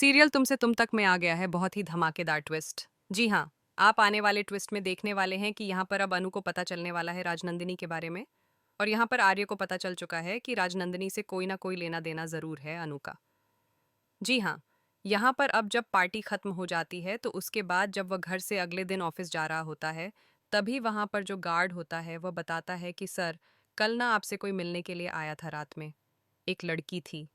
Serial तुमसे तुम तक में आ गया है बहुत ही धमाकेदार ट्विस्ट। जी हाँ, आप आने वाले ट्विस्ट में देखने वाले हैं कि यहाँ पर अब अनु को पता चलने वाला है राजनंदिनी के बारे में। और यहाँ पर आर्य को पता चल चुका है कि राजनंदिनी से कोई ना कोई लेना देना जरूर है अनु का। जी हाँ, यहाँ पर अब जब पार्टी खत्म हो जाती है तो उसके बाद जब वह घर से अगले दिन ऑफिस जा रहा होता है, तभी वहाँ पर जो गार्ड होता है वह बताता है कि सर, कल ना आपसे कोई मिलने के लिए आया था रात में। एक लड़की थी।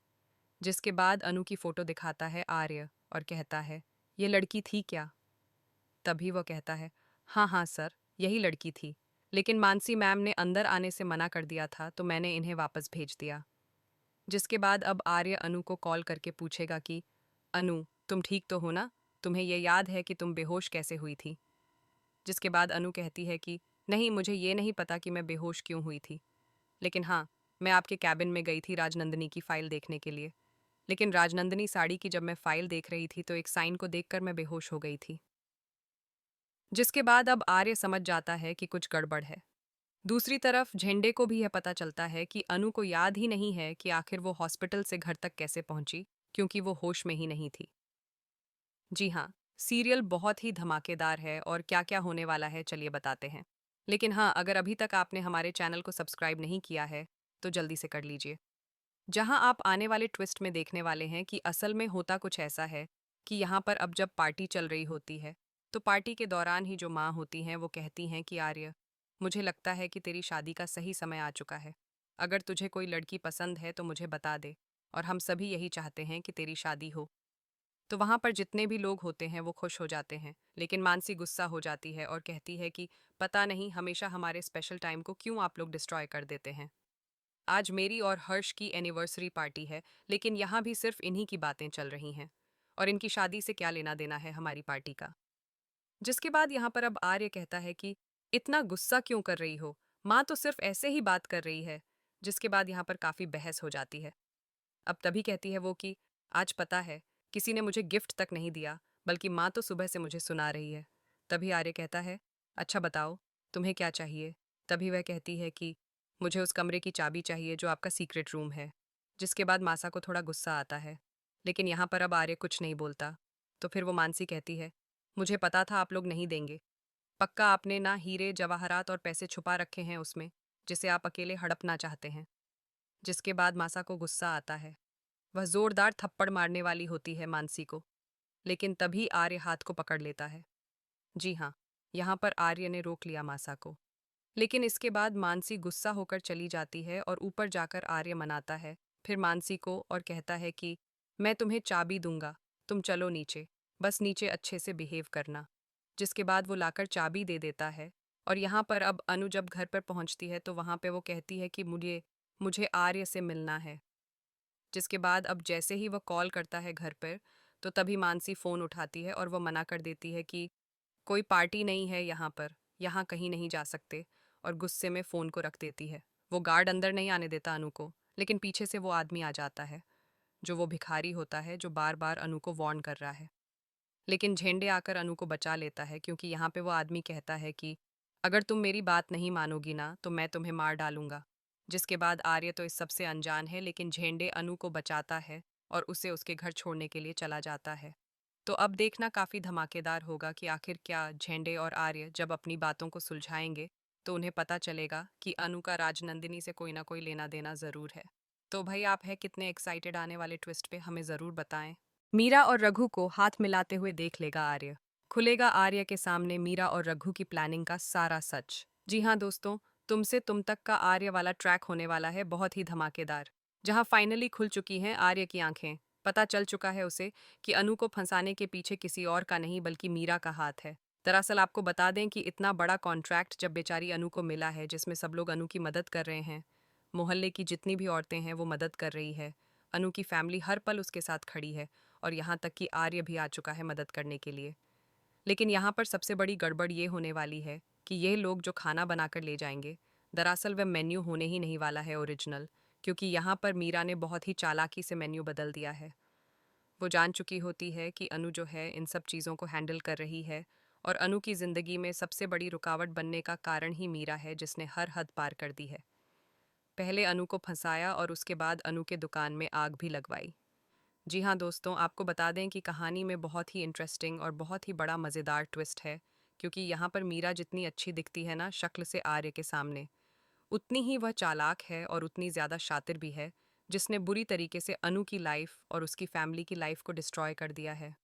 जिसके बाद अनु की फोटो दिखाता है आर्य और कहता है, ये लड़की थी क्या? तभी वो कहता है, हाँ हाँ सर, यही लड़की थी, लेकिन मानसी मैम ने अंदर आने से मना कर दिया था तो मैंने इन्हें वापस भेज दिया। जिसके बाद अब आर्य अनु को कॉल करके पूछेगा कि अनु, तुम ठीक तो हो ना? तुम्हें ये याद है कि तुम बेहोश कैसे हुई थी? जिसके बाद अनु कहती है कि नहीं, मुझे ये नहीं पता कि मैं बेहोश क्यों हुई थी, लेकिन हाँ, मैं आपके कैबिन में गई थी राजनंदिनी की फाइल देखने के लिए। लेकिन राजनंदिनी साड़ी की जब मैं फाइल देख रही थी तो एक साइन को देखकर मैं बेहोश हो गई थी। जिसके बाद अब आर्य समझ जाता है कि कुछ गड़बड़ है। दूसरी तरफ झेंडे को भी यह पता चलता है कि अनु को याद ही नहीं है कि आखिर वो हॉस्पिटल से घर तक कैसे पहुंची, क्योंकि वो होश में ही नहीं थी। जी हाँ, सीरियल बहुत ही धमाकेदार है और क्या क्या होने वाला है चलिए बताते हैं। लेकिन हाँ, अगर अभी तक आपने हमारे चैनल को सब्सक्राइब नहीं किया है तो जल्दी से कर लीजिए। जहां आप आने वाले ट्विस्ट में देखने वाले हैं कि असल में होता कुछ ऐसा है कि यहाँ पर अब जब पार्टी चल रही होती है तो पार्टी के दौरान ही जो माँ होती हैं वो कहती हैं कि आर्य, मुझे लगता है कि तेरी शादी का सही समय आ चुका है। अगर तुझे कोई लड़की पसंद है तो मुझे बता दे, और हम सभी यही चाहते हैं कि तेरी शादी हो। तो वहाँ पर जितने भी लोग होते हैं वो खुश हो जाते हैं, लेकिन मानसी गुस्सा हो जाती है और कहती है कि पता नहीं हमेशा हमारे स्पेशल टाइम को क्यों आप लोग डिस्ट्रॉय कर देते हैं। आज मेरी और हर्ष की एनिवर्सरी पार्टी है, लेकिन यहाँ भी सिर्फ इन्हीं की बातें चल रही हैं, और इनकी शादी से क्या लेना देना है हमारी पार्टी का। जिसके बाद यहाँ पर अब आर्य कहता है कि इतना गुस्सा क्यों कर रही हो, माँ तो सिर्फ ऐसे ही बात कर रही है। जिसके बाद यहाँ पर काफी बहस हो जाती है। अब तभी कहती है वो कि आज पता है, किसी ने मुझे गिफ्ट तक नहीं दिया, बल्कि माँ तो सुबह से मुझे सुना रही है। तभी आर्य कहता है, अच्छा बताओ, तुम्हें क्या चाहिए? तभी वह कहती है कि मुझे उस कमरे की चाबी चाहिए जो आपका सीक्रेट रूम है। जिसके बाद मासा को थोड़ा गुस्सा आता है, लेकिन यहाँ पर अब आर्य कुछ नहीं बोलता। तो फिर वो मानसी कहती है, मुझे पता था आप लोग नहीं देंगे। पक्का आपने ना हीरे जवाहरात और पैसे छुपा रखे हैं उसमें, जिसे आप अकेले हड़पना चाहते हैं। जिसके बाद मासा को गुस्सा आता है। वह जोरदार थप्पड़ मारने वाली होती है मानसी को, लेकिन तभी आर्य हाथ को पकड़ लेता है। जी हाँ, यहाँ पर आर्य ने रोक लिया मासा को। लेकिन इसके बाद मानसी गुस्सा होकर चली जाती है और ऊपर जाकर आर्य मनाता है फिर मानसी को और कहता है कि मैं तुम्हें चाबी दूंगा, तुम चलो नीचे, बस नीचे अच्छे से बिहेव करना। जिसके बाद वो लाकर चाबी दे देता है। और यहाँ पर अब अनु जब घर पर पहुँचती है तो वहाँ पे वो कहती है कि मुझे मुझे आर्य से मिलना है। जिसके बाद अब जैसे ही वह कॉल करता है घर पर, तो तभी मानसी फ़ोन उठाती है और वो मना कर देती है कि कोई पार्टी नहीं है यहाँ पर, यहाँ कहीं नहीं जा सकते, और गुस्से में फ़ोन को रख देती है। वो गार्ड अंदर नहीं आने देता अनु को, लेकिन पीछे से वो आदमी आ जाता है, जो वो भिखारी होता है जो बार बार अनु को वार्न कर रहा है। लेकिन झेंडे आकर अनु को बचा लेता है, क्योंकि यहाँ पे वो आदमी कहता है कि अगर तुम मेरी बात नहीं मानोगी ना तो मैं तुम्हें मार डालूंगा। जिसके बाद आर्य तो इस सबसे अनजान है, लेकिन झेंडे अनु को बचाता है और उसे उसके घर छोड़ने के लिए चला जाता है। तो अब देखना काफ़ी धमाकेदार होगा कि आखिर क्या झेंडे और आर्य जब अपनी बातों को सुलझाएंगे तो उन्हें पता चलेगा कि अनु का राजनंदिनी से कोई ना कोई लेना देना ज़रूर है। तो भाई, आप है कितने एक्साइटेड आने वाले ट्विस्ट पे, हमें ज़रूर बताएं। मीरा और रघु को हाथ मिलाते हुए देख लेगा आर्य। खुलेगा आर्य के सामने मीरा और रघु की प्लानिंग का सारा सच। जी हाँ दोस्तों, तुमसे तुम तक का आर्य वाला ट्रैक होने वाला है बहुत ही धमाकेदार, जहाँ फाइनली खुल चुकी हैं आर्य की आंखें। पता चल चुका है उसे कि अनु को फंसाने के पीछे किसी और का नहीं बल्कि मीरा का हाथ है। दरअसल आपको बता दें कि इतना बड़ा कॉन्ट्रैक्ट जब बेचारी अनु को मिला है, जिसमें सब लोग अनु की मदद कर रहे हैं, मोहल्ले की जितनी भी औरतें हैं वो मदद कर रही है, अनु की फैमिली हर पल उसके साथ खड़ी है, और यहाँ तक कि आर्य भी आ चुका है मदद करने के लिए। लेकिन यहाँ पर सबसे बड़ी गड़बड़ ये होने वाली है कि ये लोग जो खाना बनाकर ले जाएंगे, दरअसल वह मेन्यू होने ही नहीं वाला है ओरिजिनल, क्योंकि यहाँ पर मीरा ने बहुत ही चालाकी से मेन्यू बदल दिया है। वो जान चुकी होती है कि अनु जो है इन सब चीज़ों को हैंडल कर रही है, और अनु की ज़िंदगी में सबसे बड़ी रुकावट बनने का कारण ही मीरा है, जिसने हर हद पार कर दी है। पहले अनु को फंसाया और उसके बाद अनु के दुकान में आग भी लगवाई। जी हाँ दोस्तों, आपको बता दें कि कहानी में बहुत ही इंटरेस्टिंग और बहुत ही बड़ा मज़ेदार ट्विस्ट है, क्योंकि यहाँ पर मीरा जितनी अच्छी दिखती है ना शक्ल से आर्य के सामने, उतनी ही वह चालाक है और उतनी ज़्यादा शातिर भी है, जिसने बुरी तरीके से अनु की लाइफ और उसकी फैमिली की लाइफ को डिस्ट्रॉय कर दिया है।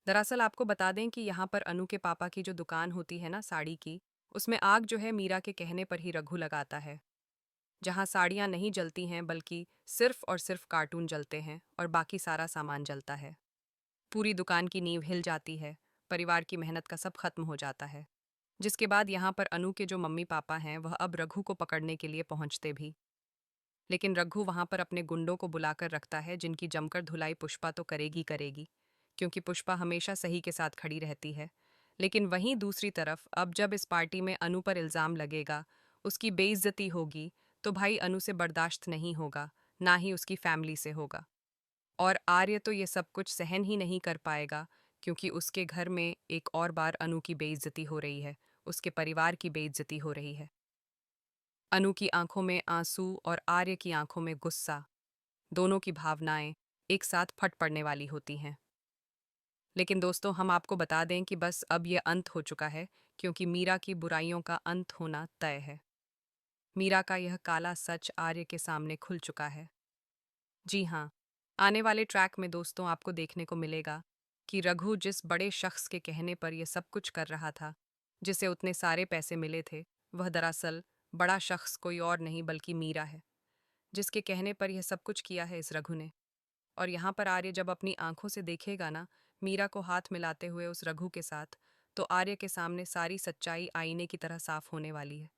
दरअसल आपको बता दें कि यहाँ पर अनु के पापा की जो दुकान होती है ना साड़ी की, उसमें आग जो है मीरा के कहने पर ही रघु लगाता है। जहाँ साड़ियाँ नहीं जलती हैं बल्कि सिर्फ और सिर्फ कार्टून जलते हैं और बाकी सारा सामान जलता है। पूरी दुकान की नींव हिल जाती है, परिवार की मेहनत का सब खत्म हो जाता है। जिसके बाद यहाँ पर अनु के जो मम्मी पापा हैं वह अब रघु को पकड़ने के लिए पहुंचते भी। लेकिन रघु वहां पर अपने गुंडों को बुलाकर रखता है, जिनकी जमकर धुलाई पुष्पा तो करेगी करेगी, क्योंकि पुष्पा हमेशा सही के साथ खड़ी रहती है। लेकिन वहीं दूसरी तरफ अब जब इस पार्टी में अनु पर इल्ज़ाम लगेगा, उसकी बेइज्जती होगी, तो भाई अनु से बर्दाश्त नहीं होगा, ना ही उसकी फैमिली से होगा। और आर्य तो ये सब कुछ सहन ही नहीं कर पाएगा, क्योंकि उसके घर में एक और बार अनु की बेइज्जती हो रही है, उसके परिवार की बेइज्जती हो रही है। अनु की आंखों में आंसू और आर्य की आंखों में गुस्सा, दोनों की भावनाएं एक साथ फट पड़ने वाली होती हैं। लेकिन दोस्तों, हम आपको बता दें कि बस अब ये अंत हो चुका है, क्योंकि मीरा की बुराइयों का अंत होना तय है। मीरा का यह काला सच आर्य के सामने खुल चुका है। जी हाँ, आने वाले ट्रैक में दोस्तों आपको देखने को मिलेगा कि रघु जिस बड़े शख्स के कहने पर यह सब कुछ कर रहा था, जिसे उतने सारे पैसे मिले थे, वह दरअसल बड़ा शख्स कोई और नहीं बल्कि मीरा है, जिसके कहने पर यह सब कुछ किया है इस रघु ने। और यहाँ पर आर्य जब अपनी आंखों से देखेगा ना मीरा को हाथ मिलाते हुए उस रघु के साथ, तो आर्य के सामने सारी सच्चाई आईने की तरह साफ होने वाली है।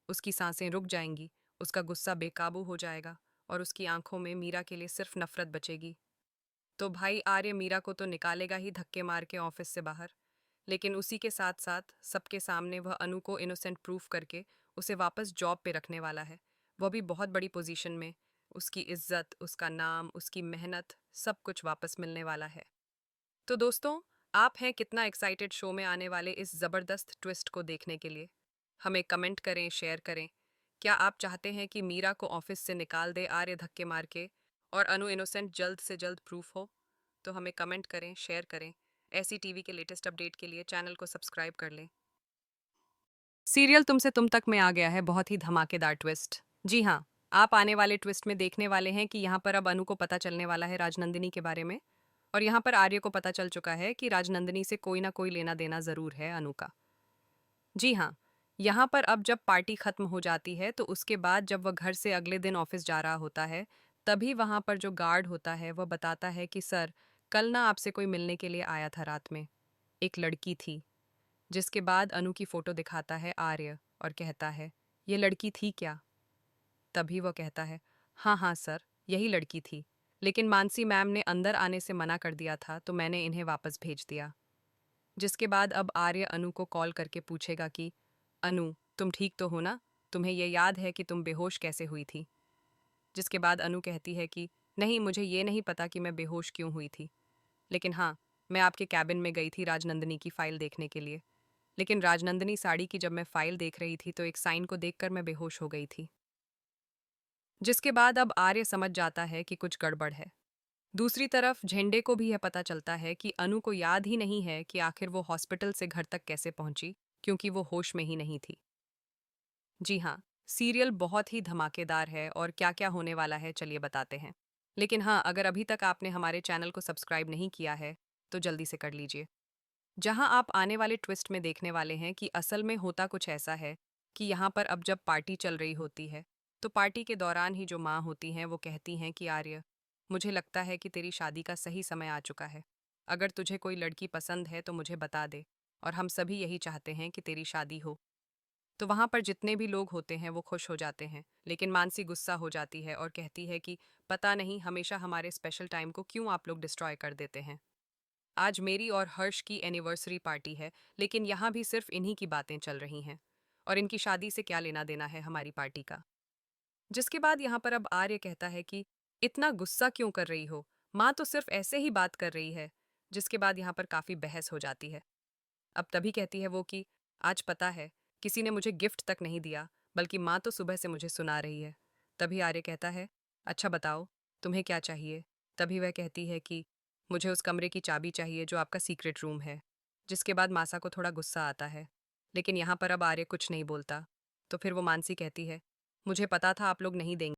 उसकी सांसें रुक जाएंगी, उसका गुस्सा बेकाबू हो जाएगा और उसकी आंखों में मीरा के लिए सिर्फ नफरत बचेगी। तो भाई आर्य मीरा को तो निकालेगा ही धक्के मार के ऑफिस से बाहर, लेकिन उसी के साथ साथ सबके सामने वह अनु को इनोसेंट प्रूफ करके उसे वापस जॉब पे रखने वाला है, वह भी बहुत बड़ी पोजीशन में। उसकी इज्जत, उसका नाम, उसकी मेहनत, सब कुछ वापस मिलने वाला है। तो दोस्तों, आप हैं कितना एक्साइटेड शो में आने वाले इस ज़बरदस्त ट्विस्ट को देखने के लिए? हमें कमेंट करें, शेयर करें। क्या आप चाहते हैं कि मीरा को ऑफिस से निकाल दे आर्य धक्के मार के और अनु इनोसेंट जल्द से जल्द प्रूफ हो? तो हमें कमेंट करें, शेयर करें। ऐसी टीवी के लेटेस्ट अपडेट के लिए चैनल को सब्सक्राइब कर लें। सीरियल तुमसे तुम तक में आ गया है बहुत ही धमाकेदार ट्विस्ट। जी हाँ, आप आने वाले ट्विस्ट में देखने वाले हैं कि यहाँ पर अब अनु को पता चलने वाला है राजनंदिनी के बारे में, और यहाँ पर आर्य को पता चल चुका है कि राजनंदिनी से कोई ना कोई लेना देना जरूर है अनु का। जी हाँ, यहाँ पर अब जब पार्टी खत्म हो जाती है तो उसके बाद जब वह घर से अगले दिन ऑफिस जा रहा होता है, तभी वहाँ पर जो गार्ड होता है वह बताता है कि सर, कल ना आपसे कोई मिलने के लिए आया था रात में, एक लड़की थी। जिसके बाद अनु की फोटो दिखाता है आर्य और कहता है, ये लड़की थी क्या? तभी वह कहता है, हाँ हाँ सर, यही लड़की थी, लेकिन मानसी मैम ने अंदर आने से मना कर दिया था तो मैंने इन्हें वापस भेज दिया। जिसके बाद अब आर्य अनु को कॉल करके पूछेगा कि अनु, तुम ठीक तो हो ना? तुम्हें ये याद है कि तुम बेहोश कैसे हुई थी? जिसके बाद अनु कहती है कि नहीं, मुझे ये नहीं पता कि मैं बेहोश क्यों हुई थी, लेकिन हाँ, मैं आपके कैबिन में गई थी राजनंदिनी की फाइल देखने के लिए। लेकिन राजनंदिनी साड़ी की जब मैं फाइल देख रही थी तो एक साइन को देखकर मैं बेहोश हो गई थी। जिसके बाद अब आर्य समझ जाता है कि कुछ गड़बड़ है। दूसरी तरफ झेंडे को भी यह पता चलता है कि अनु को याद ही नहीं है कि आखिर वो हॉस्पिटल से घर तक कैसे पहुंची, क्योंकि वो होश में ही नहीं थी। जी हाँ, सीरियल बहुत ही धमाकेदार है और क्या क्या होने वाला है चलिए बताते हैं। लेकिन हाँ, अगर अभी तक आपने हमारे चैनल को सब्सक्राइब नहीं किया है तो जल्दी से कर लीजिए। जहां आप आने वाले ट्विस्ट में देखने वाले हैं कि असल में होता कुछ ऐसा है कि यहाँ पर अब जब पार्टी चल रही होती है, तो पार्टी के दौरान ही जो माँ होती हैं वो कहती हैं कि आर्य, मुझे लगता है कि तेरी शादी का सही समय आ चुका है। अगर तुझे कोई लड़की पसंद है तो मुझे बता दे, और हम सभी यही चाहते हैं कि तेरी शादी हो। तो वहाँ पर जितने भी लोग होते हैं वो खुश हो जाते हैं, लेकिन मानसी गुस्सा हो जाती है और कहती है कि पता नहीं हमेशा हमारे स्पेशल टाइम को क्यों आप लोग डिस्ट्रॉय कर देते हैं। आज मेरी और हर्ष की एनिवर्सरी पार्टी है, लेकिन यहाँ भी सिर्फ इन्हीं की बातें चल रही हैं, और इनकी शादी से क्या लेना देना है हमारी पार्टी का। जिसके बाद यहाँ पर अब आर्य कहता है कि इतना गुस्सा क्यों कर रही हो, माँ तो सिर्फ ऐसे ही बात कर रही है। जिसके बाद यहाँ पर काफी बहस हो जाती है। अब तभी कहती है वो कि आज पता है, किसी ने मुझे गिफ्ट तक नहीं दिया, बल्कि माँ तो सुबह से मुझे सुना रही है। तभी आर्य कहता है, अच्छा बताओ, तुम्हें क्या चाहिए? तभी वह कहती है कि मुझे उस कमरे की चाबी चाहिए जो आपका सीक्रेट रूम है। जिसके बाद मासा को थोड़ा गुस्सा आता है, लेकिन यहाँ पर अब आर्य कुछ नहीं बोलता। तो फिर वो मानसी कहती है, मुझे पता था आप लोग नहीं देंगे।